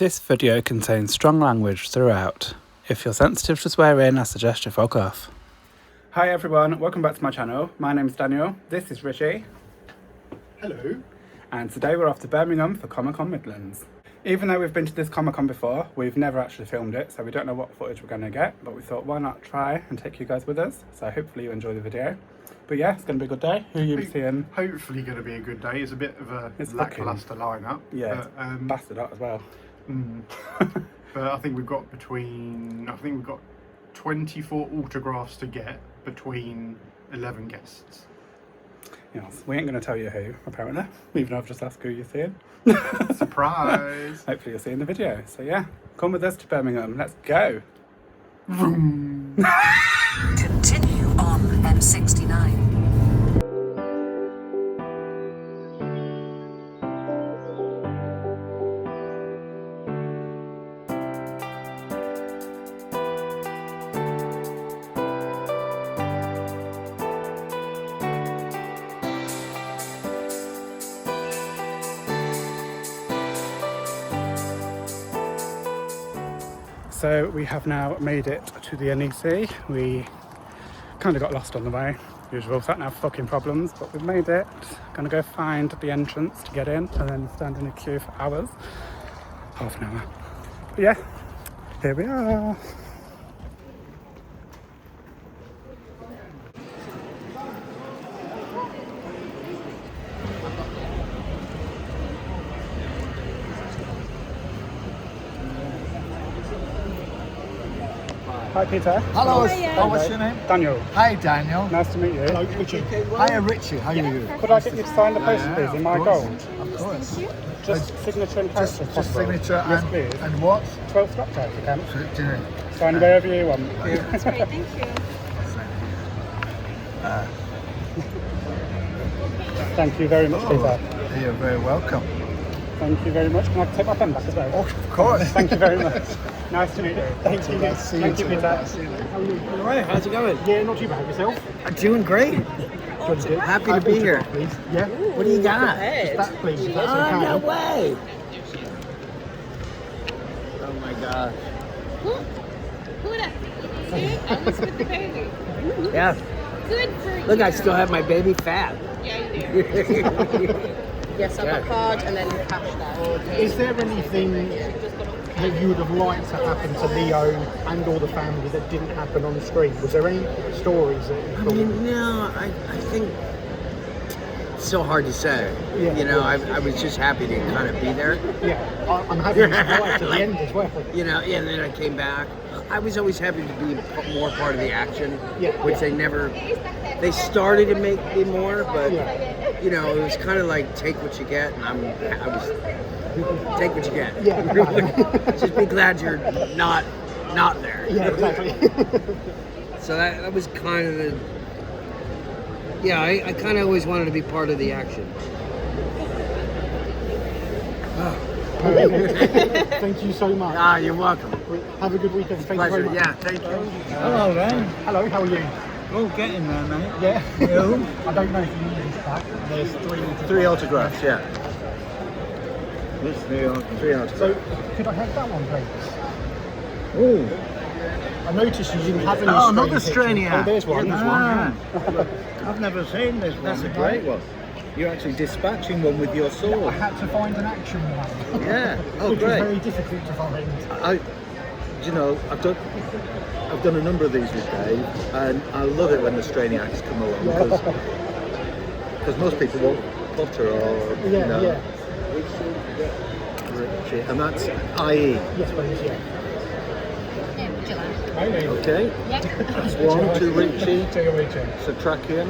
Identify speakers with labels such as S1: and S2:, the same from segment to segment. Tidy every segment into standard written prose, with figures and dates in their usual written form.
S1: This video contains strong language throughout. If you're sensitive to swearing, I suggest you fuck off. Hi everyone, welcome back to my channel. My name's Daniel, this is Ritchie.
S2: Hello.
S1: And today we're off to Birmingham for Comic Con Midlands. Even though we've been to this Comic Con before, we've never actually filmed it, so we don't know what footage we're going to get, but we thought why not try and take you guys with us. So hopefully you enjoy the video. But yeah, it's going to be a good day. Who are you seeing?
S2: Hopefully going to be a good day. It's a bit of a lackluster lineup.
S1: Yeah, but, bastard out as well.
S2: But I think we've got 24 autographs to get between 11 guests.
S1: Yes, we ain't going to tell you who, apparently, even though I've just asked who you're seeing.
S2: Surprise!
S1: Hopefully you'll see in the video. So yeah, come with us to Birmingham. Let's go!
S3: Continue on M69.
S1: So we have now made it to the NEC. We kind of got lost on the way. Usual sat nav fucking problems, but we've made it. Gonna go find the entrance to get in and then stand in a queue for hours. Half an hour. But yeah, here we are. Hi Peter.
S4: Hello. Oh, what's your name?
S1: Daniel.
S4: Hi Daniel.
S1: Nice to meet you.
S2: Hello, Richie.
S4: Hi Richie. How are you?
S1: Could I get you to sign the poster, please, in my
S4: of
S1: gold?
S4: Of course.
S1: Just signature and poster, if
S4: Just
S1: possible.
S4: signature
S1: Yes,
S4: and,
S1: please.
S4: and what?
S1: 12 scrap tape, if you can.
S4: Dinner.
S1: Sign wherever you want.
S5: That's great, thank you.
S1: Thank you very much, Peter.
S4: You're very welcome.
S1: Thank you very much. Can I take my pen back as well?
S4: Oh, of course.
S1: Thank you very much. Nice to meet you. Thank you.
S4: See you
S1: Thank you,
S4: too.
S1: Peter.
S6: All right, how's it going?
S1: Yeah, not too bad. Yourself?
S6: I'm doing great. Happy to be here.
S1: Please. Yeah.
S6: What do you got?
S1: Just that, please. If that's
S6: Oh,
S1: okay.
S6: no way. Oh my gosh.
S5: Who would have? See? I was with the baby.
S6: Yeah.
S5: Good for you.
S6: Look, I still have my baby fat.
S5: Yeah, you do. Yes, I've got card and then cash that.
S2: Is there anything that you would have liked to happen to Leo and all the family that didn't happen on the screen? Was there any stories that you
S6: I
S2: thought?
S6: mean, no, I think it's so hard to say.
S2: Yeah.
S6: You know, I was just happy to kind of be there.
S2: Yeah, I'm happy to survive at the end as well.
S6: You know, and then I came back. I was always happy to be more part of the action, which they never. They started to make me more, but you know, it was kind of like take what you get, and I was take what you get.
S2: Yeah.
S6: Just be glad you're not there.
S2: Yeah, exactly.
S6: So that was kind of the. Yeah, I kind of always wanted to be part of the action.
S2: Thank you so much.
S6: Ah, you're welcome.
S2: Have a good weekend. Thank you very
S6: Pleasure.
S2: much.
S6: Yeah, thank you.
S7: Hello then.
S2: Hello, how are you?
S7: Oh, getting there, mate.
S2: Yeah.
S7: You?
S2: I don't know if you need this back. There's
S7: Three autographs, yeah. There's three autographs.
S2: So, could I have that one, please?
S7: Oh,
S2: I noticed you didn't have any.
S7: oh, another
S2: strain
S7: strainy
S2: pictures. Oh, there's one.
S7: Ah. I've never seen this one. That's a great one. You're actually dispatching one with your
S2: I
S7: sword.
S2: had to find an action one.
S7: Yeah. Oh,
S2: which
S7: great.
S2: was very difficult to find.
S7: You know, I've done a number of these with Dave, and I love it when the Strainiacs come along because most people want Potter or you know, Ritchie, and that's IE.
S2: Yes, please. Yeah.
S5: Yeah, would you like?
S7: Okay,
S5: Yeah.
S7: that's one. To Ritchie,
S2: To Ritchie.
S7: Satrakian.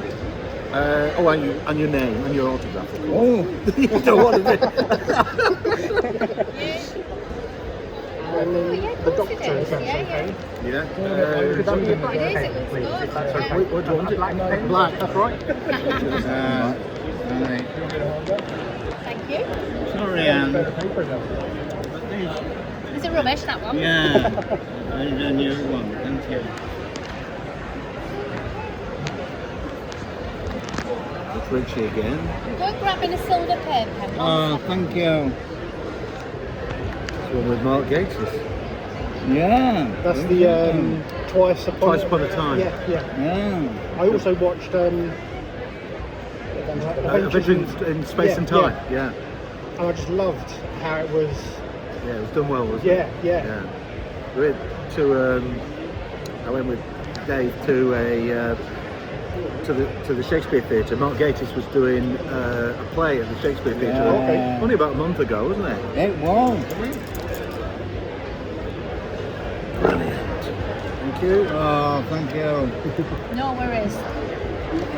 S7: And your name and your autograph. Of course. Oh, you don't want to do.
S2: And then
S5: Yeah, of
S2: the
S5: course it
S2: doctor,
S5: is.
S2: if that's
S5: Yeah,
S2: okay.
S7: Yeah.
S2: Could that be a black
S5: It is,
S2: pen,
S5: it looks
S2: please,
S5: good.
S2: if that's
S5: Yeah.
S2: okay?
S7: What do you want?
S2: Black pen? Black, that's right.
S7: Right.
S5: Thank you.
S7: Sorry, Anne.
S2: Bit of paper though.
S5: Is it rubbish, that one?
S7: Yeah. I need a new one. Thank you. Ritchie again.
S5: Go grabbing a silver pen.
S7: Oh, thank you. one with Mark Gatiss.
S8: Yeah.
S2: That's the Twice Upon
S7: A Time.
S2: Yeah, yeah.
S8: Yeah.
S2: I also watched
S7: Adventures in Space and Time. Yeah.
S2: And I just loved how it was.
S7: Yeah, it was done well, wasn't
S2: Yeah,
S7: it?
S2: yeah.
S7: We went to I went with Dave to the Shakespeare Theatre. Mark Gatiss was doing a play at the Shakespeare Theatre.
S8: Yeah.
S7: Only about a month ago, wasn't it?
S8: It was.
S7: Brilliant. Thank you.
S8: Oh, thank you.
S5: No worries.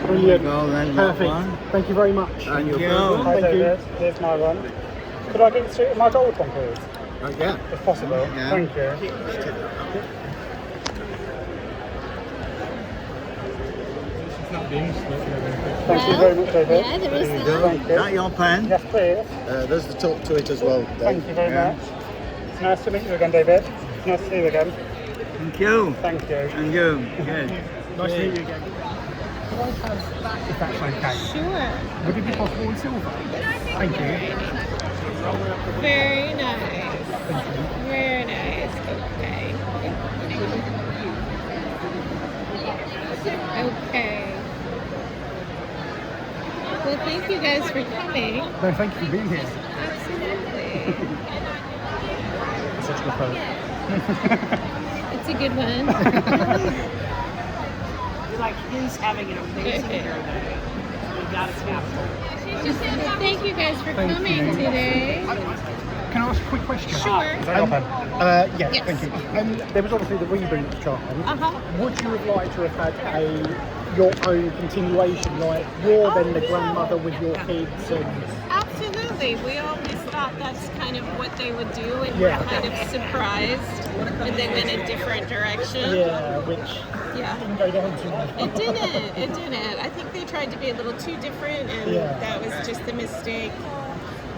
S2: Brilliant.
S8: Well, then,
S2: Perfect.
S8: one.
S2: Thank you very much.
S7: And your
S8: you.
S7: first one?
S1: Hi,
S2: Thank you.
S1: David. Here's my one. Could I get my gold one, please?
S7: Yeah.
S1: If possible.
S8: Yeah.
S1: Thank you. Thank you very much, David.
S5: Yeah, there is
S7: There you
S5: that.
S7: go.
S1: Thank you.
S7: Got your pen?
S1: Yes, please.
S7: There's the top to it as well, Dave.
S1: Thank you very
S7: Yeah.
S1: much. It's nice to meet you again, David. It's nice to see you again.
S8: Thank you.
S1: Thank you.
S8: And you. Good.
S2: Nice to meet you again. Could I have that, if that's okay?
S5: Sure.
S2: Would it be possible in silver? Thank you.
S5: Very nice. Very nice. Okay. Okay. Well, thank you guys for coming.
S2: No, thank you for being here.
S5: Absolutely.
S2: Such a good photo.
S5: It's a good one.
S9: Like he's having an amazing hair day. We got his capital.
S5: Thank you guys for coming today.
S2: Can I ask a quick question?
S5: Sure.
S1: Is that your pen?
S2: Yes,
S5: Yes.
S2: thank you. There was obviously the reboot charm.
S5: Uh-huh.
S2: Would you have liked to have had your own continuation, like you're then the grandmother with your kids and...
S5: Absolutely. We always thought that's kind of what they would do, and
S2: Yeah.
S5: we're kind of surprised when they went a different direction.
S2: Yeah, which
S5: Yeah.
S2: didn't go down too much.
S5: It didn't. It didn't. I think they tried to be a little too different, and
S2: Yeah.
S5: that was just the mistake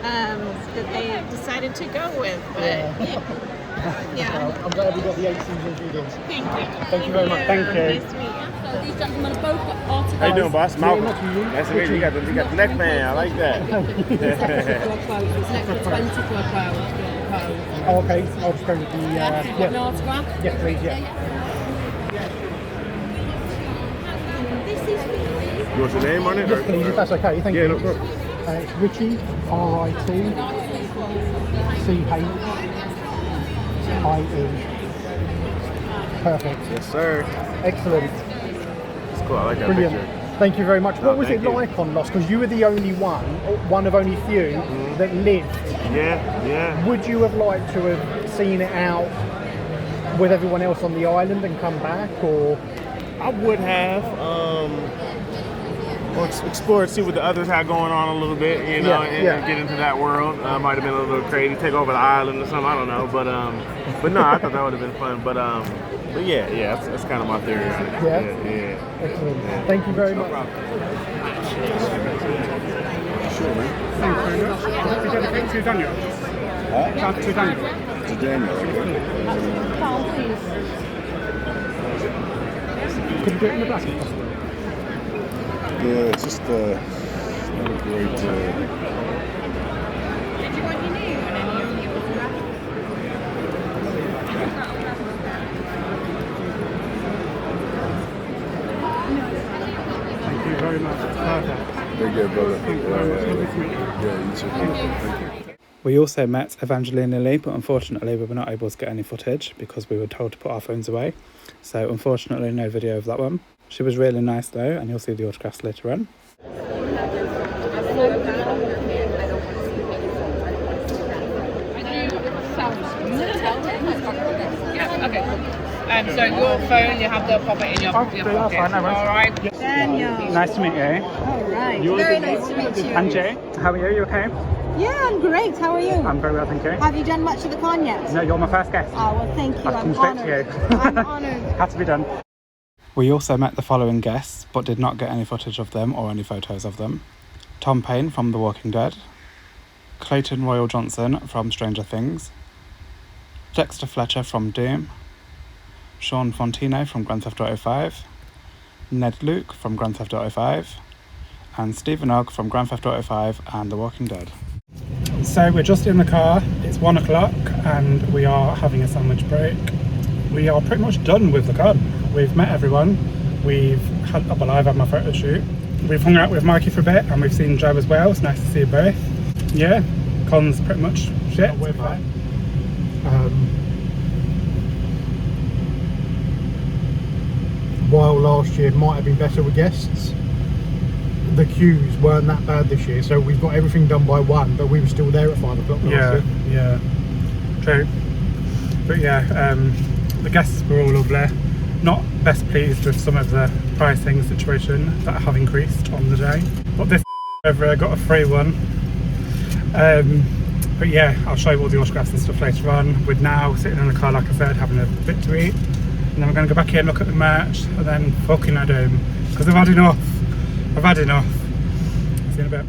S5: that they decided to go with. But yeah.
S2: I'm glad we got the 8 seasons we did.
S5: Thank you.
S2: Thank you very much.
S1: Thank you.
S5: Nice to meet you.
S10: These gentlemen have both got articles.
S11: How you doing, boss? Malcolm.
S2: not to you.
S11: Nice to meet you. You got the neck band. I like that.
S10: It's next to 20 for a quote.
S2: Oh, okay. I'll just go with the...
S10: An autograph?
S2: Yes, please, yeah.
S11: You want your name on it?
S2: Yes, please, if that's okay. Thank
S11: Yeah,
S2: you.
S11: no problem.
S2: It's Ritchie, R-I-T-C-H-I-E. Perfect.
S11: Yes, sir.
S2: Excellent.
S11: It's cool. I like that
S2: Brilliant.
S11: picture.
S2: Thank you very much.
S11: No,
S2: What was it
S11: thank you.
S2: like on Lost? Because you were the only one of only few that lived.
S11: Yeah.
S2: Would you have liked to have seen it out with everyone else on the island and come back, or?
S11: I would have. Or explore, see what the others had going on a little bit, you know, and get into that world. Might have been a little crazy, take over the island or something. I don't know, but no, I thought that would have been fun. But yeah, that's kind of my theory on it. Yeah.
S2: Excellent. Thank you very much.
S11: Sure, man.
S1: Thank you very much. To dedicate to Daniel. To Daniel.
S11: To Daniel.
S2: Could you do it in the back if possible?
S11: Yeah, it's just not a great.
S5: Did you want your name on any of your
S1: Thank you very much. Perfect.
S11: Take care, brother.
S1: Thank you very much. Lovely to meet you.
S11: Yeah, you too. Thank you.
S1: We also met Evangeline Lee, but unfortunately we were not able to get any footage because we were told to put our phones away. So unfortunately no video of that one. She was really nice though, and you'll see the autographs later on.
S9: Yeah, okay, cool. So your phone, you have to pop it in your pocket.
S1: Fine, no worries.
S9: All right.
S10: Daniel.
S1: Nice to meet you.
S10: All right. Very nice to meet you.
S1: And Jay, how are you? You okay?
S10: Yeah, I'm great. How are you?
S1: I'm very well, thank you.
S10: Have you done much of the con yet?
S1: No, you're my first guest.
S10: Oh, well, thank you.
S1: I've
S10: I'm
S1: come straight
S10: honored.
S1: to you.
S10: I'm honored.
S1: Had to be done. We also met the following guests, but did not get any footage of them or any photos of them. Tom Payne from The Walking Dead, Clayton Royal Johnson from Stranger Things, Dexter Fletcher from Doom, Sean Fontino from Grand Theft Auto 5, Ned Luke from Grand Theft Auto 5, and Stephen Ogg from Grand Theft Auto 5 and The Walking Dead. So we're just in the car. It's It's 1 o'clock and we are having a sandwich break. We are pretty much done with the con. We've met everyone. I've had my photo shoot. We've hung out with Mikey for a bit and we've seen Joe as well. It's nice to see you both. Yeah, con's pretty much shit.
S2: However, while last year might have been better with guests, the queues weren't that bad this year, so we've got everything done by 1, but we were still there at 5 o'clock last year.
S1: Yeah, true. But yeah, the guests were all lovely. Not best pleased with some of the pricing situation that have increased on the day, but this over got a free one. But yeah, I'll show you all the autographs and stuff later on. We're now sitting in the car, like I said, having a bit to eat, and then we're going to go back here and look at the merch, and then fucking head home because I've had enough. See you in a bit.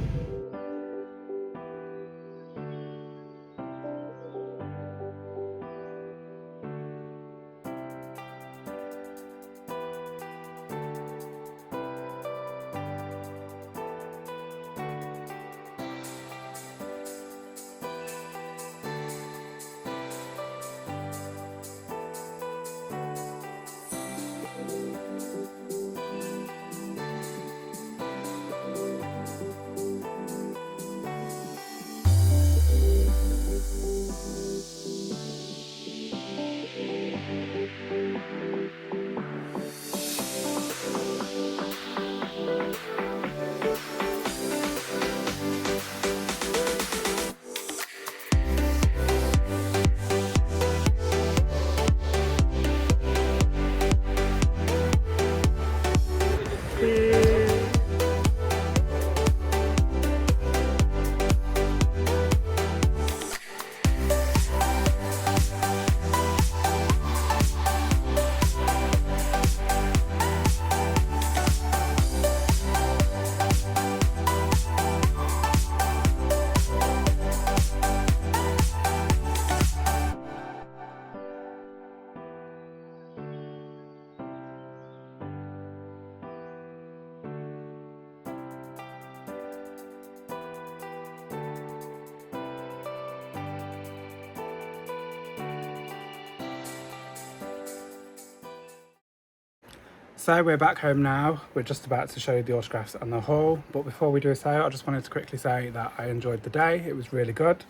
S1: So we're back home now. We're just about to show you the autographs and the haul. But before we do so, I just wanted to quickly say that I enjoyed the day. It was really good.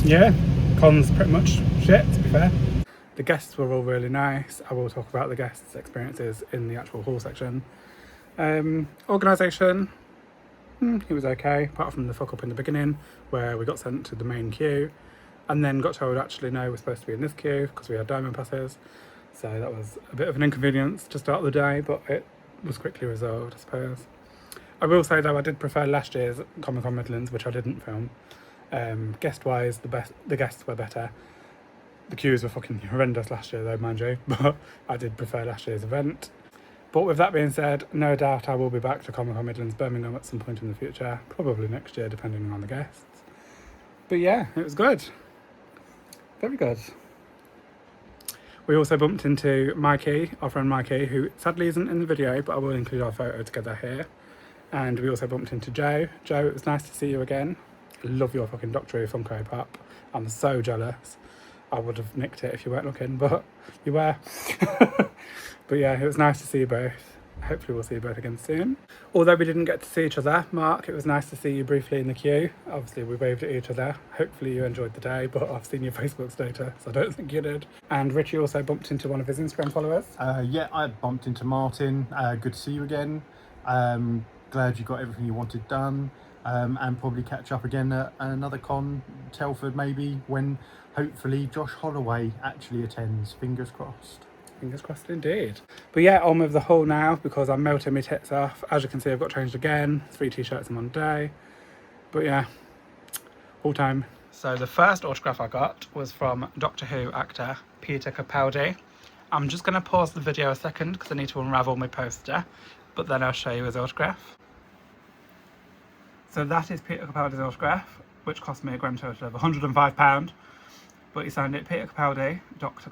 S1: Yeah, con's pretty much shit, to be fair. The guests were all really nice. I will talk about the guests' experiences in the actual haul section. Organisation, it was okay, apart from the fuck up in the beginning where we got sent to the main queue and then got told actually no, we're supposed to be in this queue because we had diamond passes. So that was a bit of an inconvenience to start the day, but it was quickly resolved, I suppose. I will say though, I did prefer last year's Comic Con Midlands, which I didn't film. Guest wise, the guests were better. The queues were fucking horrendous last year though, mind you, but I did prefer last year's event. But with that being said, no doubt I will be back to Comic Con Midlands Birmingham at some point in the future, probably next year depending on the guests. But yeah, it was good. Very good. We also bumped into Mikey, our friend Mikey, who sadly isn't in the video, but I will include our photo together here. And we also bumped into Joe. Joe, it was nice to see you again. I love your fucking Doctor Who Funko Pop. I'm so jealous. I would have nicked it if you weren't looking, but you were. But yeah, it was nice to see you both. Hopefully we'll see you both again soon. Although we didn't get to see each other, Mark, it was nice to see you briefly in the queue. Obviously we waved at each other. Hopefully you enjoyed the day, but I've seen your Facebook status, so I don't think you did. And Ritchie also bumped into one of his Instagram followers.
S2: Yeah, I bumped into Martin. Good to see you again. Glad you got everything you wanted done. And probably catch up again at another con, Telford maybe, when hopefully Josh Holloway actually attends. Fingers crossed.
S1: Fingers crossed indeed. But yeah, on with the haul now because I'm melting my tits off. As you can see, I've got changed again. 3 t-shirts in one day. But yeah, all time. So the first autograph I got was from Doctor Who actor Peter Capaldi. I'm just going to pause the video a second because I need to unravel my poster, but then I'll show you his autograph. So that is Peter Capaldi's autograph, which cost me a grand total of £105. But he signed it Peter Capaldi, Doctor ?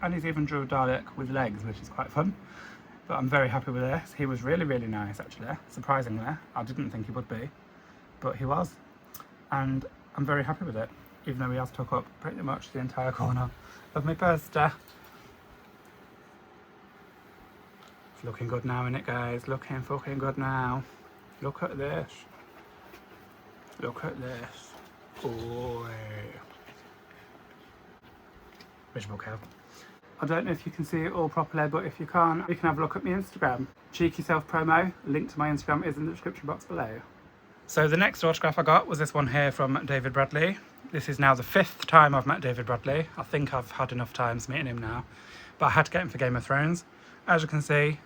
S1: And he's even drew a Dalek with legs, which is quite fun. But I'm very happy with this. He was really, really nice actually, surprisingly. I didn't think he would be, but he was. And I'm very happy with it, even though he has took up pretty much the entire corner of my poster. It's looking good now, isn't it, guys? Looking fucking good now. Look at this. Look at this. Oh, miserable cow. I don't know if you can see it all properly, but if you can't, you can have a look at my Instagram. Cheeky self promo. Link to my Instagram is in the description box below. So the next autograph I got was this one here from David Bradley. This is now the 5th time I've met David Bradley. I think I've had enough times meeting him now, but I had to get him for Game of Thrones. As you can see,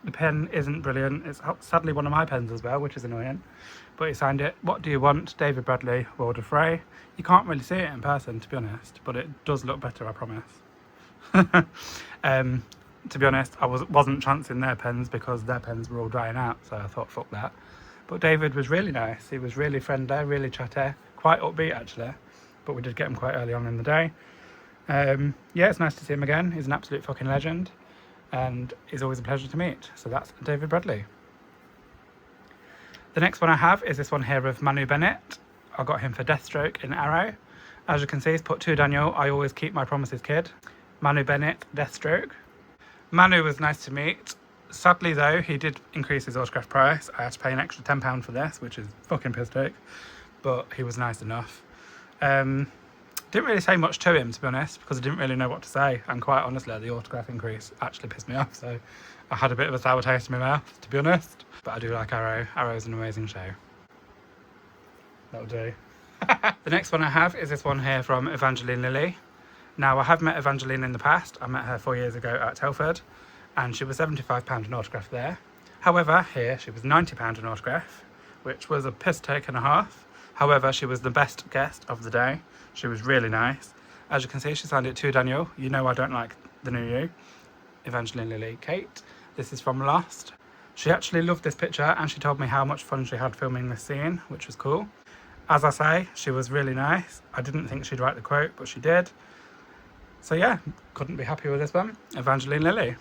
S1: the pen isn't brilliant. It's sadly one of my pens as well, which is annoying. But he signed it, "What do you want, David Bradley, World of Frey." You can't really see it in person, to be honest, but it does look better, I promise. To be honest, I wasn't chancing their pens because their pens were all drying out, so I thought fuck that. But David was really nice. He was really friendly, really chatty, quite upbeat actually, but we did get him quite early on in the day. Yeah, it's nice to see him again. He's an absolute fucking legend and he's always a pleasure to meet. So that's David Bradley. The next one I have is this one here of Manu Bennett. I got him for Deathstroke in Arrow. As you can see, he's put to Daniel, "I always keep my promises, kid." Manu Bennett, Deathstroke. Manu was nice to meet. Sadly though, he did increase his autograph price. I had to pay an extra £10 for this, which is fucking piss take, but he was nice enough. Didn't really say much to him, to be honest, because I didn't really know what to say, and quite honestly the autograph increase actually pissed me off, so I had a bit of a sour taste in my mouth, to be honest. But I do like Arrow. Arrow's an amazing show. That'll do. The next one I have is this one here from Evangeline Lilly. Now, I have met Evangeline in the past. I met her 4 years ago at Telford, and she was £75 an autograph there. However, here she was £90 an autograph, which was a piss take and a half. However, she was the best guest of the day. She was really nice. As you can see, she signed it to Daniel. You know I don't like the new you. Evangeline Lilly Kate. This is from Lost. She actually loved this picture and she told me how much fun she had filming this scene, which was cool. As I say, she was really nice. I didn't think she'd write the quote, but she did. So yeah, couldn't be happy with this one. Evangeline Lilly.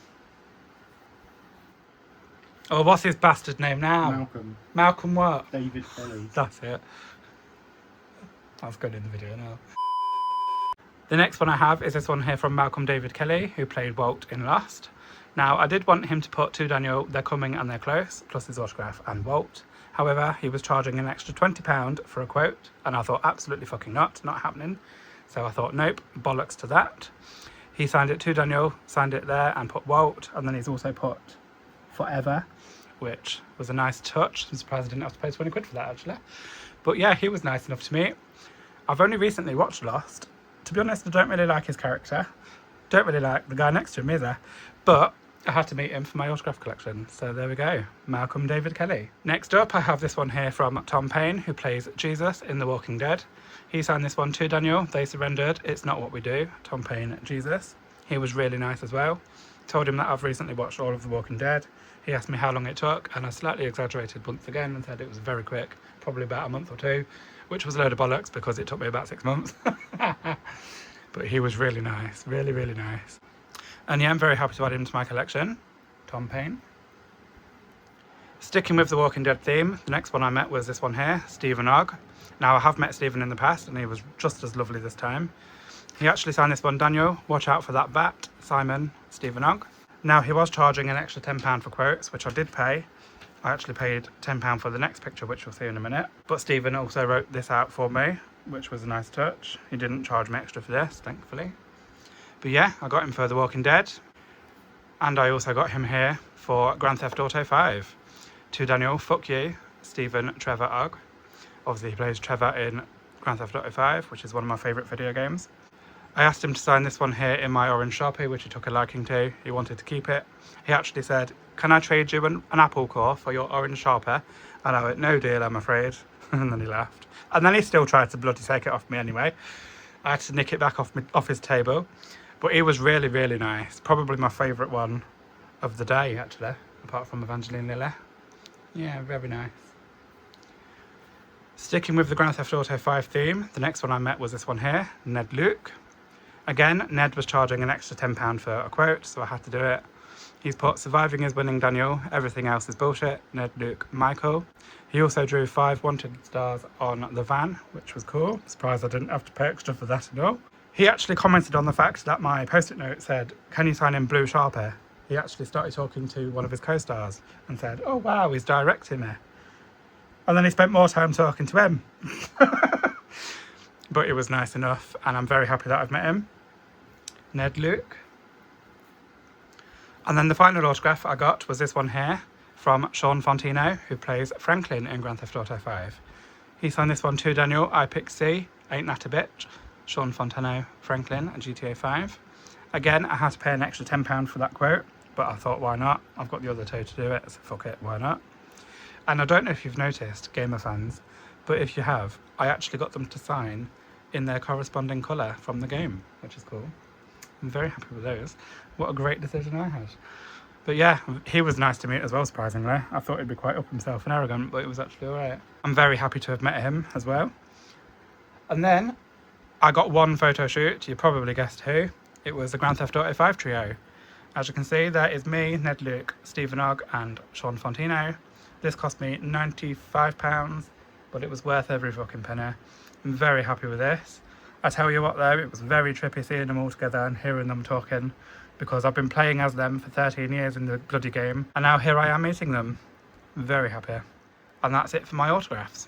S1: Oh, what's his bastard name now?
S2: Malcolm.
S1: Malcolm what?
S2: David Kelly.
S1: That's it. That's good in the video now. The next one I have is this one here from Malcolm David Kelly, who played Walt in Lost. Now, I did want him to put to Daniel, "They're coming and they're close," plus his autograph and Walt. However, he was charging an extra £20 for a quote, and I thought absolutely fucking not happening. So I thought, nope, bollocks to that. He signed it to Daniel, signed it there and put Walt, and then he's also put Forever, which was a nice touch. I'm surprised I didn't have to pay 20 quid for that actually. But yeah, he was nice enough to meet. I've only recently watched Lost. To be honest, I don't really like his character. Don't really like the guy next to him either. But I had to meet him for my autograph collection. So there we go, Malcolm David Kelly. Next up, I have this one here from Tom Payne, who plays Jesus in The Walking Dead. He signed this one to Daniel. They surrendered. It's not what we do. Tom Payne, Jesus. He was really nice as well. Told him that I've recently watched all of The Walking Dead. He asked me how long it took, and I slightly exaggerated once again and said it was very quick, probably about a month or two, which was a load of bollocks because it took me about 6 months. But he was really nice, really, really nice. And yeah, I'm very happy to add him to my collection. Tom Payne. Sticking with the Walking Dead theme, the next one I met was this one here, Stephen Ogg. Now, I have met Stephen in the past and he was just as lovely this time. He actually signed this one, "Daniel, watch out for that bat, Simon, Stephen Ogg." Now, he was charging an extra £10 for quotes, which I did pay. I actually paid £10 for the next picture, which we'll see in a minute. But Stephen also wrote this out for me, which was a nice touch. He didn't charge me extra for this, thankfully. But yeah, I got him for The Walking Dead. And I also got him here for Grand Theft Auto 5. To Daniel, fuck you, Stephen Trevor Ogg. Obviously, he plays Trevor in Grand Theft Auto 5, which is one of my favourite video games. I asked him to sign this one here in my orange Sharpie, which he took a liking to. He wanted to keep it. He actually said, "Can I trade you an Apple core for your orange Sharpie?" And I went, "No deal, I'm afraid." And then he laughed. And then he still tried to bloody take it off me anyway. I had to nick it back off his table. But he was really, really nice. Probably my favourite one of the day, actually, apart from Evangeline Lilly. Yeah, very nice. Sticking with the Grand Theft Auto 5 theme, the next one I met was this one here, Ned Luke. Again, Ned was charging an extra £10 for a quote, so I had to do it. He's put surviving is winning Daniel, everything else is bullshit, Ned, Luke, Michael. He also drew 5 wanted stars on the van, which was cool. Surprised I didn't have to pay extra for that at all. He actually commented on the fact that my post-it note said, can you sign in blue Sharpie? He actually started talking to one of his co-stars and said, oh wow, he's directing me. And then he spent more time talking to him. But it was nice enough, and I'm very happy that I've met him. Ned, Luke. And then the final autograph I got was this one here from Sean Fontino, who plays Franklin in Grand Theft Auto 5. He signed this one to Daniel. I pick C, ain't that a bitch? Sean Fontino, Franklin, and GTA 5. Again, I had to pay an extra £10 for that quote, but I thought, why not? I've got the other 2 to do it, so fuck it, why not? And I don't know if you've noticed, gamer fans, but if you have, I actually got them to sign in their corresponding colour from the game, which is cool. I'm very happy with those. What a great decision I had. But yeah, he was nice to meet as well, surprisingly. I thought he'd be quite up himself and arrogant, but it was actually alright. I'm very happy to have met him as well. And then I got one photo shoot. You probably guessed who. It was the Grand Theft Auto 5 trio. As you can see, there is me, Ned, Luke, Stephen Ogg and Sean Fontino. This cost me £95, but it was worth every fucking penny. I'm very happy with this. I tell you what though, it was very trippy seeing them all together and hearing them talking, because I've been playing as them for 13 years in the bloody game, and now here I am meeting them. I'm very happy. And that's it for my autographs.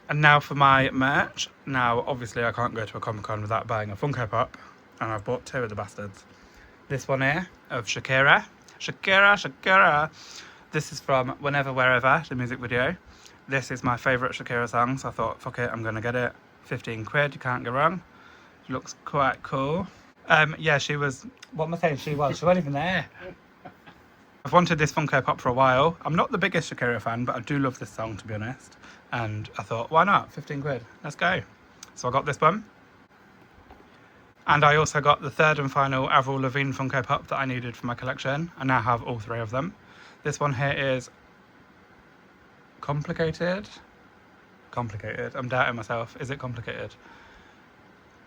S1: And now for my merch. Now obviously I can't go to a Comic Con without buying a Funko Pop, and I've bought 2 of the bastards. This one here of Shakira. Shakira. This is from Whenever Wherever, the music video. This is my favourite Shakira song, so I thought, fuck it, I'm gonna get it. 15 quid, you can't go wrong. She looks quite cool. Yeah, she was, what am I saying she was? She wasn't even there. I've wanted this Funko Pop for a while. I'm not the biggest Shakira fan, but I do love this song, to be honest. And I thought, why not? 15 quid, let's go. So I got this one. And I also got the 3rd and final Avril Lavigne Funko Pop that I needed for my collection. I now have all 3 of them. This one here is complicated. I'm doubting myself. Is it complicated?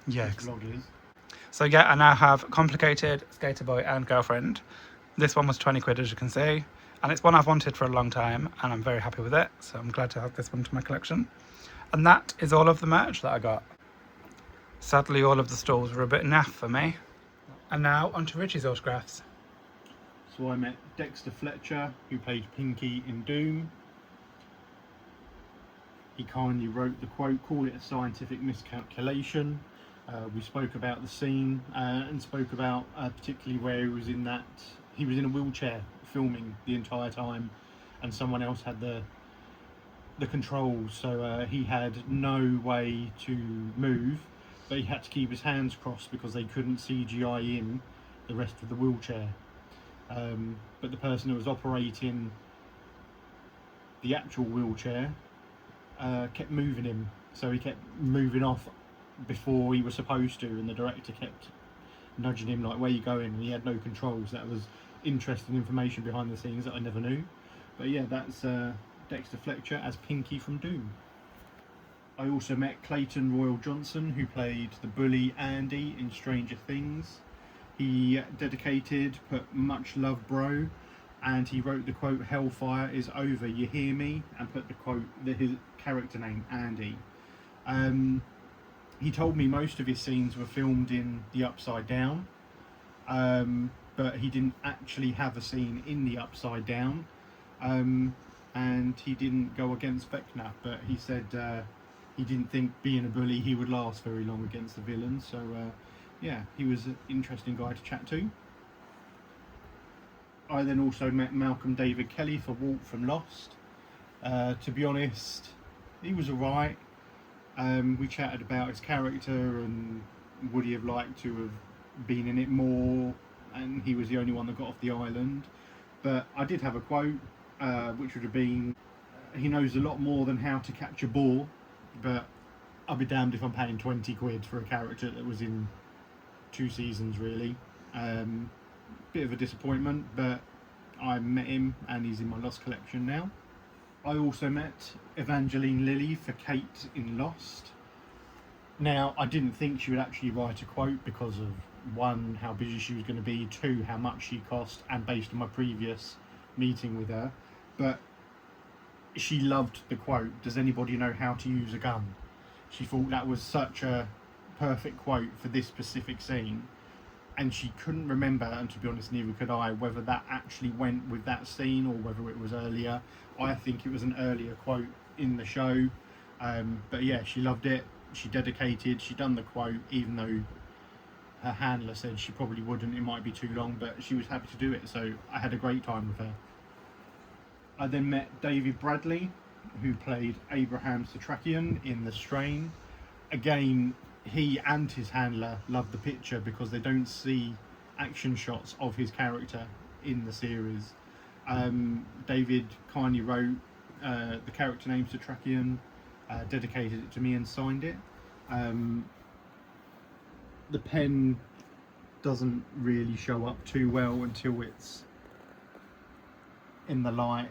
S1: Yes. So yeah, I now have Complicated, Skater Boy and Girlfriend. This one was 20 quid, as you can see. And it's one I've wanted for a long time, and I'm very happy with it. So I'm glad to have this one to my collection. And that is all of the merch that I got. Sadly, all of the stalls were a bit naff for me. And now onto Ritchie's autographs.
S2: So I met Dexter Fletcher, who played Pinky in Doom. He kindly wrote the quote, call it a scientific miscalculation. We spoke about the scene and spoke about particularly where he was in a wheelchair filming the entire time, and someone else had the controls, so he had no way to move, but he had to keep his hands crossed because they couldn't CGI in the rest of the wheelchair. But the person who was operating the actual wheelchair kept moving him, so he kept moving off before he was supposed to, and the director kept nudging him like, where you going, and he had no controls. That was interesting information behind the scenes that I never knew. But yeah, that's Dexter Fletcher as Pinky from Doom. I also met Clayton Royal Johnson, who played the bully Andy in Stranger Things. He dedicated, put much love bro, and he wrote the quote, hellfire is over, you hear me, and put the quote, his character name, Andy. He told me most of his scenes were filmed in the Upside Down, but he didn't actually have a scene in the Upside Down, and he didn't go against Vecna, but he said he didn't think being a bully he would last very long against the villains. So yeah, he was an interesting guy to chat to. I then also met Malcolm David Kelly for Walt from Lost. To be honest, he was alright. We chatted about his character and would he have liked to have been in it more, and he was the only one that got off the island. But I did have a quote, which would have been, he knows a lot more than how to catch a ball, but I'll be damned if I'm paying 20 quid for a character that was in 2 seasons really. Bit of a disappointment, but I met him and he's in my Lost collection now. I also met Evangeline Lilly for Kate in Lost. Now, I didn't think she would actually write a quote because of one, how busy she was going to be, two, how much she cost, and based on my previous meeting with her. But she loved the quote, "Does anybody know how to use a gun?" She thought that was such a perfect quote for this specific scene, and she couldn't remember, and to be honest neither could I, whether that actually went with that scene or whether it was earlier. I think it was an earlier quote in the show, but yeah, she loved it. She dedicated, she done the quote, even though her handler said she probably wouldn't, it might be too long, but she was happy to do it, so I had a great time with her. I then met David Bradley, who played Abraham Satrakian in The Strain. Again, he and his handler loved the picture because they don't see action shots of his character in the series. David kindly wrote the character name Satrakian, dedicated it to me and signed it. The pen doesn't really show up too well until it's in the light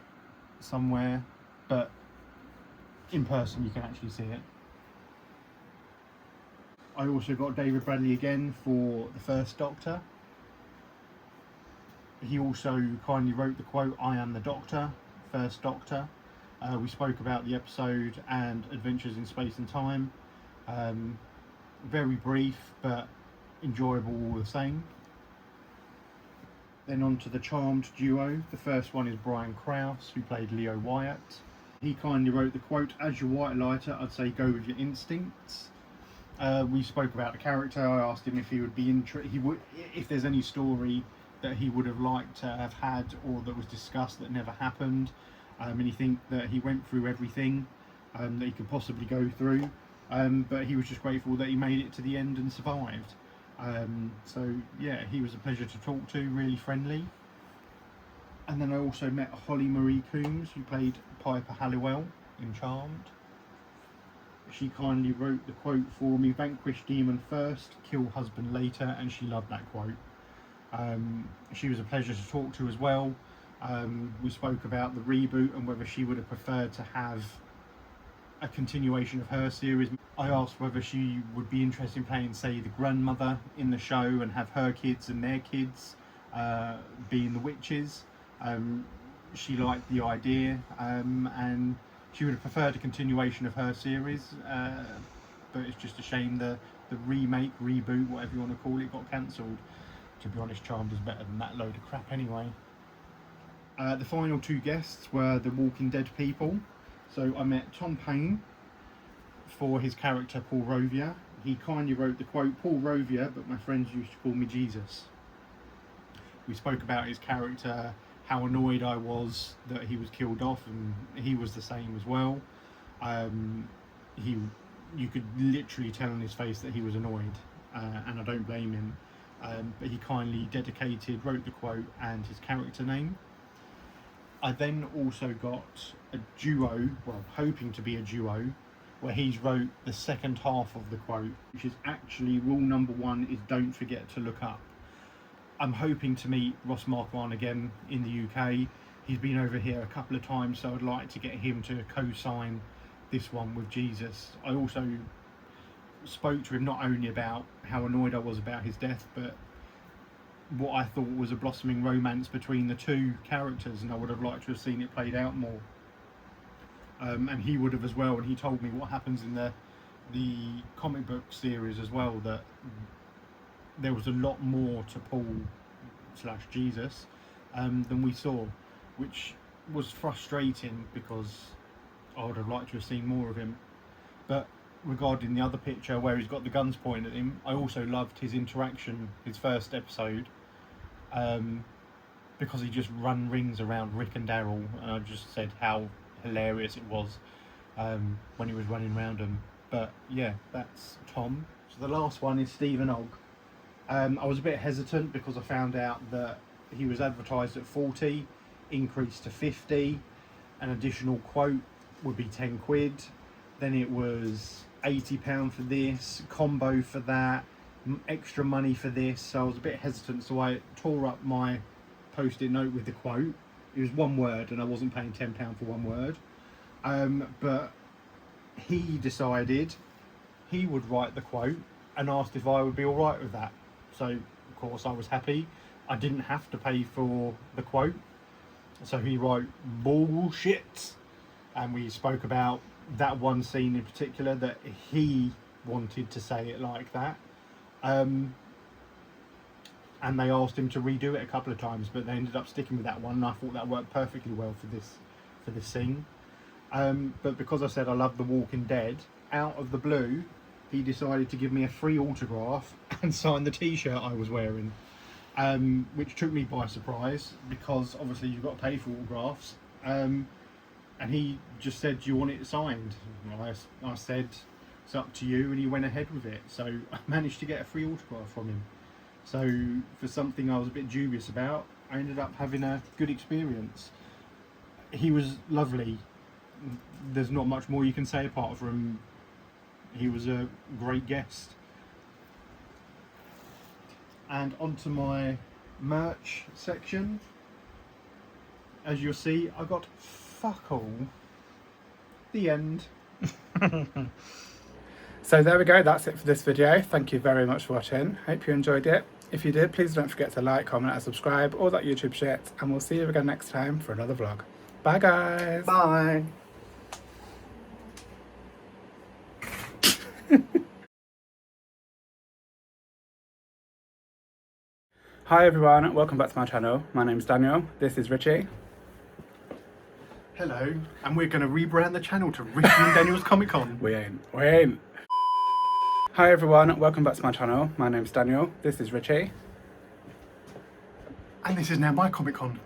S2: somewhere, but in person you can actually see it. I also got David Bradley again for the first Doctor. He also kindly wrote the quote, "I am the Doctor," first Doctor. We spoke about the episode and Adventures in Space and Time. Very brief but enjoyable all the same. Then on to the Charmed duo. The first one is Brian Krause, who played Leo Wyatt. He kindly wrote the quote, "As your white lighter, I'd say go with your instincts." We spoke about the character. I asked him if he would be if there's any story that he would have liked to have had or that was discussed that never happened. And he think that he went through everything that he could possibly go through. But he was just grateful that he made it to the end and survived. So yeah, he was a pleasure to talk to, really friendly. And then I also met Holly Marie Coombs, who played Piper Halliwell in Charmed. She kindly wrote the quote for me, "Vanquish demon first, kill husband later," and she loved that quote. She was a pleasure to talk to as well. We spoke about the reboot and whether she would have preferred to have a continuation of her series. I asked whether she would be interested in playing, say, the grandmother in the show and have her kids and their kids being the witches. She liked the idea, and she would have preferred a continuation of her series, but it's just a shame the remake, reboot, whatever you want to call it, got cancelled. To be honest, Charmed is better than that load of crap anyway. The final two guests were the Walking Dead people. So I met Tom Payne for his character Paul Rovia. He kindly wrote the quote, "Paul Rovia, but my friends used to call me Jesus." We spoke about his character, how annoyed I was that he was killed off, and he was the same as well. You could literally tell on his face that he was annoyed, and I don't blame him. But he kindly wrote the quote and his character name. I then also got a duo, well, hoping to be a duo, where he's wrote the second half of the quote, which is actually rule number 1 is don't forget to look up. I'm hoping to meet Ross Marquand again in the UK. He's been over here a couple of times, so I'd like to get him to co-sign this one with Jesus. I also spoke to him not only about how annoyed I was about his death, but what I thought was a blossoming romance between the two characters, and I would have liked to have seen it played out more. And he would have as well, and he told me what happens in the comic book series as well, that there was a lot more to Paul/Jesus than we saw, which was frustrating because I would have liked to have seen more of him. But regarding the other picture where he's got the guns pointed at him, I also loved his interaction, his first episode, because he just run rings around Rick and Daryl, and I just said how hilarious it was when he was running around them. But yeah, that's Tom. So the last one is Stephen Ogg. I was a bit hesitant because I found out that he was advertised at 40, increased to 50, an additional quote would be 10 quid, then it was £80 for this, combo for that, extra money for this, so I was a bit hesitant, so I tore up my post-it note with the quote. It was one word and I wasn't paying £10 for one word, but he decided he would write the quote and asked if I would be alright with that. So of course I was happy. I didn't have to pay for the quote. So he wrote bullshit, and we spoke about that one scene in particular that he wanted to say it like that. And they asked him to redo it a couple of times, but they ended up sticking with that one, and I thought that worked perfectly well for this scene. But because I said I love The Walking Dead, out of the blue, he decided to give me a free autograph and sign the t-shirt I was wearing, which took me by surprise, because obviously you've got to pay for autographs. And he just said, do you want it signed? And I said, it's up to you, and he went ahead with it. So I managed to get a free autograph from him. So for something I was a bit dubious about, I ended up having a good experience. He was lovely. There's not much more you can say apart from he was a great guest. And onto my merch section. As you'll see, I got fuck all. The end.
S1: So there we go, that's it for this video. Thank you very much for watching. Hope you enjoyed it. If you did, please don't forget to like, comment and subscribe, all that YouTube shit, and we'll see you again next time for another vlog. Bye guys.
S2: Bye.
S1: Hi everyone, welcome back to my channel. My name's Daniel, this is Ritchie.
S2: Hello, and we're going to rebrand the channel to Ritchie and Daniel's Comic Con.
S1: We ain't. Hi everyone, welcome back to my channel. My name's Daniel, this is Ritchie.
S2: And this is now my Comic Con.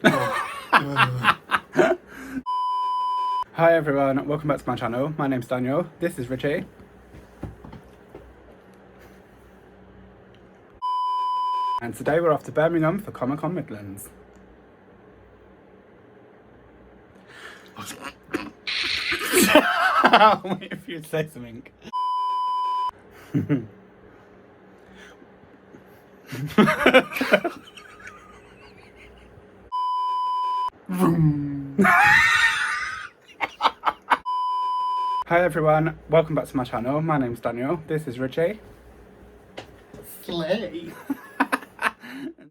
S1: Hi everyone, welcome back to my channel. My name's Daniel, this is Ritchie. And today we're off to Birmingham for Comic Con Midlands. Wait if you'd say something. Hi everyone, welcome back to my channel. My name's Daniel, this is Ritchie.
S2: Slay.